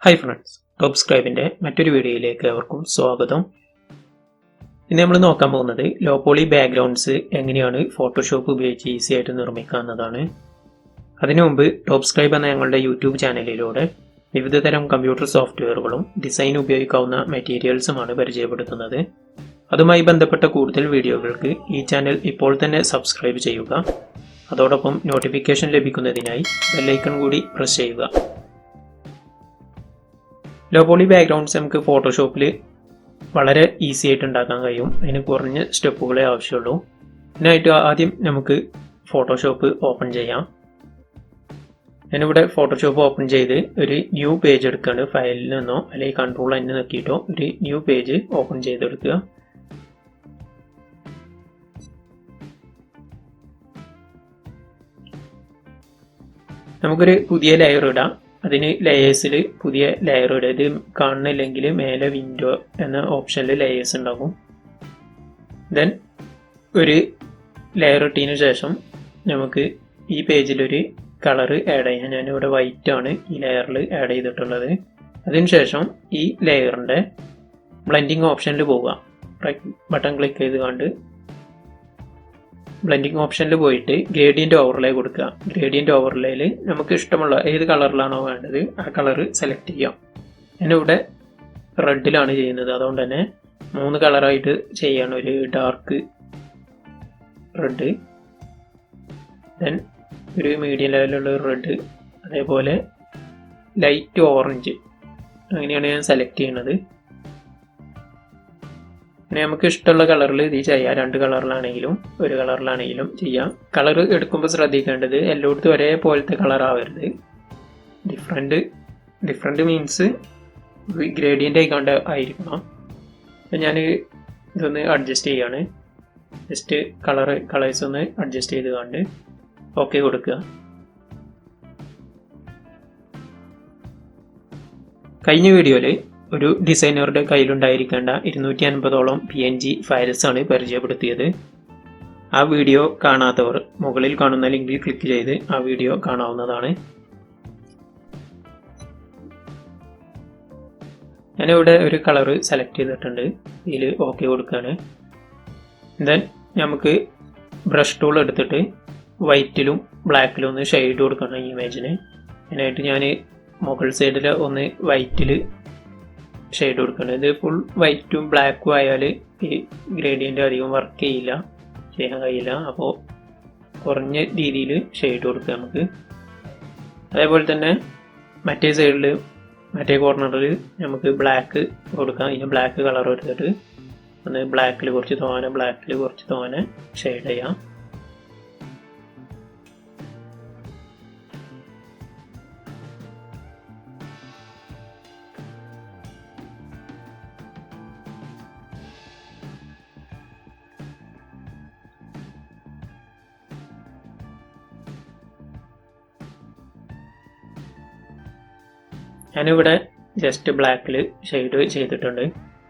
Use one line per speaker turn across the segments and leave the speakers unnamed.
Hi friends, top സ്ക്രൈബിൻ്റെ മറ്റൊരു വീഡിയോയിലേക്ക് അവർക്കും സ്വാഗതം. ഇന്ന് നമ്മൾ നോക്കാൻ പോകുന്നത് ലോ പോളി ബാക്ക്ഗ്രൗണ്ട്സ് എങ്ങനെയാണ് ഫോട്ടോഷോപ്പ് ഉപയോഗിച്ച് ഈസി ആയിട്ട് നിർമ്മിക്കുക എന്നതാണ്. അതിനു മുമ്പ് ടോപ്പ് സ്ക്രൈബ് എന്ന ഞങ്ങളുടെ യൂട്യൂബ് ചാനലിലൂടെ വിവിധതരം കമ്പ്യൂട്ടർ സോഫ്റ്റ്വെയറുകളും ഡിസൈൻ ഉപയോഗിക്കാവുന്ന മെറ്റീരിയൽസുമാണ് പരിചയപ്പെടുത്തുന്നത്. അതുമായി ബന്ധപ്പെട്ട കൂടുതൽ വീഡിയോകൾക്ക് ഈ ചാനൽ ഇപ്പോൾ തന്നെ സബ്സ്ക്രൈബ് ചെയ്യുക. അതോടൊപ്പം നോട്ടിഫിക്കേഷൻ ലഭിക്കുന്നതിനായി ബെല്ലൈക്കൺ കൂടി പ്രസ് ചെയ്യുക. ലോ പോളി ബാക്ക്ഗ്രൗണ്ട്സ് നമുക്ക് ഫോട്ടോഷോപ്പിൽ വളരെ ഈസി ആയിട്ട് ഉണ്ടാക്കാൻ കഴിയും. അതിന് കുറഞ്ഞ സ്റ്റെപ്പുകളെ ആവശ്യമുള്ളൂ. ഇതിനായിട്ട് ആദ്യം നമുക്ക് ഫോട്ടോഷോപ്പ് ഓപ്പൺ ചെയ്യാം. ഞാനിവിടെ ഫോട്ടോഷോപ്പ് ഓപ്പൺ ചെയ്ത് ഒരു ന്യൂ പേജ് എടുക്കുകയാണ്. ഫയലിൽ നിന്നോ അല്ലെങ്കിൽ കൺട്രോൾ തന്നെ നോക്കിയിട്ടോ ഒരു ന്യൂ പേജ് ഓപ്പൺ ചെയ്തെടുക്കുക. നമുക്കൊരു പുതിയ ലെയർ ഇടാം. അതിന് ലെയേഴ്സിൽ പുതിയ ലെയർ ഇടുക. ഇത് കാണുന്നില്ലെങ്കിൽ മേലെ വിൻഡോ എന്ന ഓപ്ഷനിൽ ലെയേഴ്സ് ഉണ്ടാകും. ദെൻ ഒരു ലെയർ ഇട്ടതിന് ശേഷം നമുക്ക് ഈ പേജിലൊരു കളർ ആഡ് ചെയ്യാം. ഞാനിവിടെ വൈറ്റ് ആണ് ഈ ലെയറിൽ ആഡ് ചെയ്തിട്ടുള്ളത്. അതിനുശേഷം ഈ ലെയറിൻ്റെ ബ്ലെൻഡിങ് ഓപ്ഷനിൽ പോവുക. റൈറ്റ് ബട്ടൺ ക്ലിക്ക് ചെയ്ത് കണ്ട് ബ്ലെൻഡിങ് ഓപ്ഷനിൽ പോയിട്ട് ഗ്രേഡിയൻ്റ് ഓവർലേ കൊടുക്കുക. ഗ്രേഡിയൻ്റ് ഓവർലേയിൽ നമുക്ക് ഇഷ്ടമുള്ള ഏത് കളറിലാണോ വേണ്ടത് ആ കളർ സെലക്ട് ചെയ്യാം. ഞാനിവിടെ റെഡിലാണ് ചെയ്യുന്നത്. അതുകൊണ്ട് തന്നെ 3 കളറായിട്ട് ചെയ്യാണ്. ഒരു ഡാർക്ക് റെഡ്, ദെൻ ഒരു മീഡിയം ലെവലുള്ള റെഡ്, അതേപോലെ ലൈറ്റ് ഓറഞ്ച്. അങ്ങനെയാണ് ഞാൻ സെലക്ട് ചെയ്യുന്നത്. പിന്നെ നമുക്ക് ഇഷ്ടമുള്ള കളറിൽ ഇത് ചെയ്യാം. 2 കളറിലാണെങ്കിലും 1 കളറിലാണെങ്കിലും ചെയ്യാം. കളർ എടുക്കുമ്പോൾ ശ്രദ്ധിക്കേണ്ടത് എല്ലായിടത്തും ഒരേപോലത്തെ കളർ ആവരുത്. ഡിഫറെൻറ്റ് മീൻസ് ഗ്രേഡിയൻ്റ് ആയിക്കൊണ്ട് ആയിരിക്കണം. അപ്പം ഞാൻ ഇതൊന്ന് അഡ്ജസ്റ്റ് ചെയ്യാണ്. ജസ്റ്റ് കളേഴ്സ് ഒന്ന് അഡ്ജസ്റ്റ് ചെയ്ത് കണ്ട് ഓക്കെ കൊടുക്കുക. കഴിഞ്ഞ വീഡിയോയിൽ ഒരു ഡിസൈനറുടെ കയ്യിലുണ്ടായിരിക്കേണ്ട 250ഓളം PNG ഫയൽസ് ആണ് പരിചയപ്പെടുത്തിയത്. ആ വീഡിയോ കാണാത്തവർ മുകളിൽ കാണുന്ന ലിങ്കിൽ ക്ലിക്ക് ചെയ്ത് ആ വീഡിയോ കാണാവുന്നതാണ്. ഞാനിവിടെ ഒരു കളർ സെലക്ട് ചെയ്തിട്ടുണ്ട്. ഇതിൽ ഓക്കെ കൊടുക്കുകയാണ്. ദെൻ നമുക്ക് ബ്രഷ് ടൂൾ എടുത്തിട്ട് വൈറ്റിലും ബ്ലാക്കിലും ഒന്ന് ഷെയ്ഡ് കൊടുക്കണം ഈ ഇമേജിന്. അതിനായിട്ട് ഞാൻ മുകൾ സൈഡിൽ ഒന്ന് വൈറ്റിൽ ഷെയ്ഡ് കൊടുക്കണം. ഇത് ഫുൾ വൈറ്റും ബ്ലാക്കും ആയാൽ ഈ ഗ്രേഡിയൻ്റ് അധികം വർക്ക് ചെയ്യാൻ കഴിയില്ല. അപ്പോൾ കുറഞ്ഞ രീതിയിൽ ഷെയ്ഡ് കൊടുക്കുക നമുക്ക്. അതേപോലെ തന്നെ മറ്റേ സൈഡിൽ മറ്റേ കോർണറിൽ നമുക്ക് ബ്ലാക്ക് കൊടുക്കാം. ഇതിന് ബ്ലാക്ക് കളർ എടുത്തിട്ട് ഒന്ന് ബ്ലാക്കിൽ കുറച്ച് തോനെ ഷെയ്ഡ് ചെയ്യാം. ഞാനിവിടെ ജസ്റ്റ് ബ്ലാക്കിൽ ഷെയ്ഡ് ചെയ്തിട്ടുണ്ട്.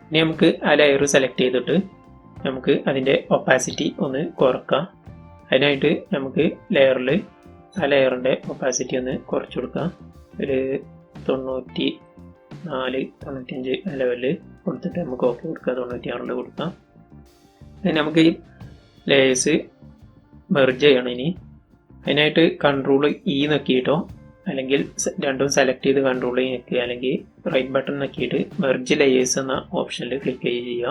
ഇനി നമുക്ക് ആ ലെയർ സെലക്ട് ചെയ്തിട്ട് നമുക്ക് അതിൻ്റെ ഒപ്പാസിറ്റി ഒന്ന് കുറക്കാം. അതിനായിട്ട് നമുക്ക് ആ ലെയറിൻ്റെ ഒപ്പാസിറ്റി ഒന്ന് കുറച്ച് കൊടുക്കാം. ഒരു 94-95 ലെവലിൽ കൊടുത്തിട്ട് നമുക്ക് ഓക്കെ കൊടുക്കാം. 96 കൊടുക്കാം. നമുക്ക് ഈ ലേയേഴ്സ് മെർജ് ചെയ്യണം. ഇനി അതിനായിട്ട് കൺട്രോൾ E നോക്കിയിട്ടോ അല്ലെങ്കിൽ രണ്ടും സെലക്ട് ചെയ്ത് കൺട്രോൾ ഞെക്കുക, അല്ലെങ്കിൽ റൈറ്റ് ബട്ടൺ നോക്കിയിട്ട് മെർജ് ലെയേഴ്സ് എന്ന ഓപ്ഷനിൽ ക്ലിക്ക് ചെയ്യുക.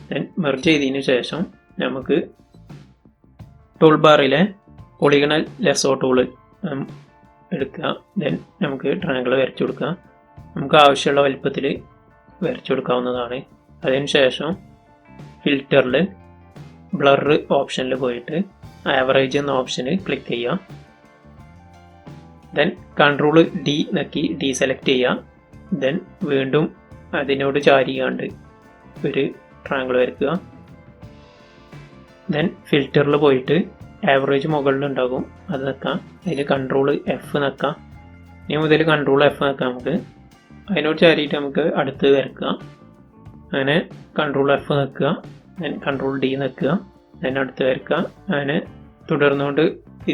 ദെൻ മെർജ് ചെയ്തതിന് ശേഷം നമുക്ക് ടൂൾ ബാറിലെ പോളിഗണൽ ലെസോ ടൂള് എടുക്കുക. ദെൻ നമുക്ക് ട്രയാങ്കിൾ വരച്ചു കൊടുക്കുക. നമുക്ക് ആവശ്യമുള്ള വലുപ്പത്തിൽ വരച്ചു കൊടുക്കാവുന്നതാണ്. അതിനുശേഷം ഫിൽറ്ററിൽ ബ്ലർ ഓപ്ഷനിൽ പോയിട്ട് ആവറേജ് എന്ന ഓപ്ഷന് ക്ലിക്ക് ചെയ്യുക. ദെൻ കൺട്രോൾ D നക്കി സെലക്ട് ചെയ്യുക. ദെൻ വീണ്ടും അതിനോട് ചാരിയാണ്ട് ഒരു ട്രയാങ്കിൾ വരയ്ക്കുക. ദെൻ ഫിൽറ്ററിൽ പോയിട്ട് ആവറേജ് മുകളിലുണ്ടാകും, അത് നിൽക്കാം. അതിൽ കൺട്രോൾ F നിൽക്കാം. ഇനി മുതൽ കൺട്രോൾ F നിൽക്കാം. നമുക്ക് അതിനോട് ചാരിയിട്ട് നമുക്ക് അടുത്ത് വരയ്ക്കുക. അങ്ങനെ കൺട്രോൾ F നിൽക്കുക, ദെൻ കൺട്രോൾ D നിൽക്കുക, ദെൻ അടുത്ത് വരയ്ക്കുക. അങ്ങനെ തുടർന്നുകൊണ്ട്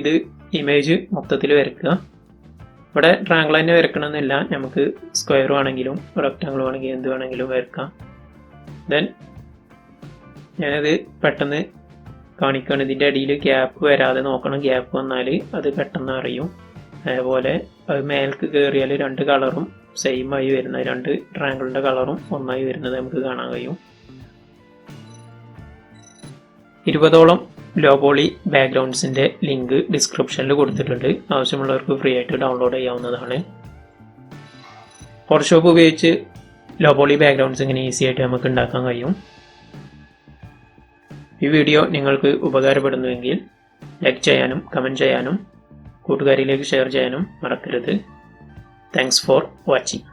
ഇത് ഇമേജ് മൊത്തത്തിൽ വരയ്ക്കുക. ഇവിടെ ട്രയാങ്കിൾ തന്നെ വരക്കണമെന്നില്ല, നമുക്ക് സ്ക്വയർ ആണെങ്കിലും റെക്റ്റാങ്കിൾ ആണെങ്കിലും എന്ത് വേണമെങ്കിലും വരക്കാം. ദെൻ ഞാനത് പെട്ടെന്ന് കാണിക്കുകയാണ്. ഇതിൻ്റെ അടിയിൽ ഗ്യാപ്പ് വരാതെ നോക്കണം. ഗ്യാപ്പ് വന്നാൽ അത് പെട്ടെന്ന് അറിയും. അതേപോലെ അത് മേൽക്ക് കയറിയാൽ രണ്ട് കളറും സെയിം ആയി വരുന്നത്, രണ്ട് ട്രയാങ്കിളിൻ്റെ കളറും ഒന്നായി വരുന്നത് നമുക്ക് കാണാൻ കഴിയും. 20ഓളം ലോ പോളി ബാക്ക്ഗ്രൗണ്ട്സിൻ്റെ ലിങ്ക് ഡിസ്ക്രിപ്ഷനിൽ കൊടുത്തിട്ടുണ്ട്. ആവശ്യമുള്ളവർക്ക് ഫ്രീ ആയിട്ട് ഡൗൺലോഡ് ചെയ്യാവുന്നതാണ്. ഫോട്ടോഷോപ്പ് ഉപയോഗിച്ച് ലോ പോളി ബാക്ക്ഗ്രൗണ്ട്സ് ഇങ്ങനെ ഈസി ആയിട്ട് നമുക്ക് ഉണ്ടാക്കാൻ കഴിയും. ഈ വീഡിയോ നിങ്ങൾക്ക് ഉപകാരപ്പെടുന്നുവെങ്കിൽ ലൈക്ക് ചെയ്യാനും കമൻറ്റ് ചെയ്യാനും കൂട്ടുകാരിലേക്ക് ഷെയർ ചെയ്യാനും മറക്കരുത്. Thanks for watching.